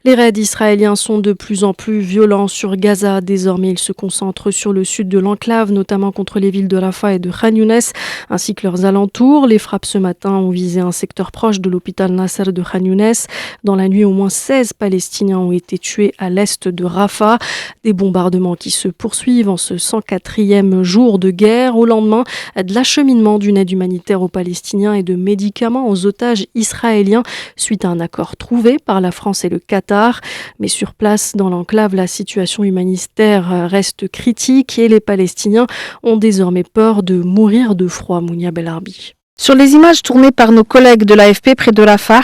Les raids israéliens sont de plus en plus violents sur Gaza. Désormais, ils se concentrent sur le sud de l'enclave, notamment contre les villes de Rafah et de Khan Younes, ainsi que leurs alentours. Les frappes ce matin ont visé un secteur proche de l'hôpital Nasser de Khan Younes. Dans la nuit, au moins 16 Palestiniens ont été tués à l'est de Rafah. Des bombardements qui se poursuivent en ce 104e jour de guerre, au lendemain de l'acheminement d'une aide humanitaire aux Palestiniens et de médicaments aux otages israéliens, suite à un accord trouvé par la France et le Qatar. Mais sur place, dans l'enclave, la situation humanitaire reste critique et les Palestiniens ont désormais peur de mourir de froid. Mounia Belarbi. Sur les images tournées par nos collègues de l'AFP près de Rafah,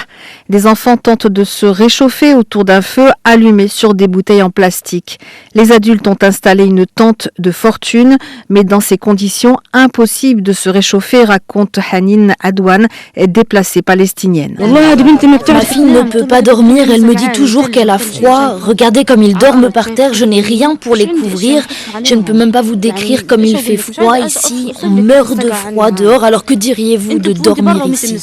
des enfants tentent de se réchauffer autour d'un feu allumé sur des bouteilles en plastique. Les adultes ont installé une tente de fortune, mais dans ces conditions, impossible de se réchauffer, raconte Hanin Adwan, déplacée palestinienne. Ma fille ne peut pas dormir, elle me dit toujours qu'elle a froid. Regardez comme ils dorment par terre, je n'ai rien pour les couvrir. Je ne peux même pas vous décrire comme il fait froid ici. On meurt de froid dehors, alors que diriez-vous de dormir ici?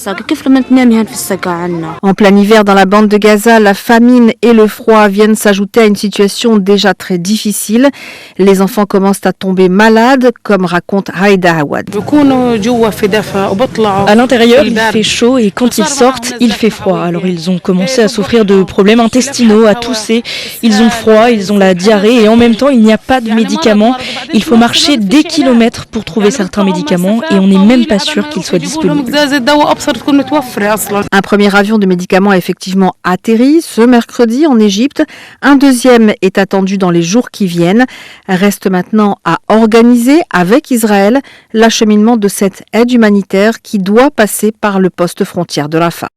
En plein hiver, dans la bande de Gaza, la famine et le froid viennent s'ajouter à une situation déjà très difficile. Les enfants commencent à tomber malades, comme raconte Haïda Awad. À l'intérieur, il fait chaud et quand ils sortent, il fait froid. Alors ils ont commencé à souffrir de problèmes intestinaux, à tousser. Ils ont froid, ils ont la diarrhée et en même temps, il n'y a pas de médicaments. Il faut marcher des kilomètres pour trouver certains médicaments et on n'est même pas sûr qu'ils soient disponibles. Un premier avion de médicaments a effectivement atterri ce mercredi en Égypte. Un deuxième est attendu dans les jours qui viennent. Reste maintenant à organiser avec Israël l'acheminement de cette aide humanitaire qui doit passer par le poste frontière de Rafah.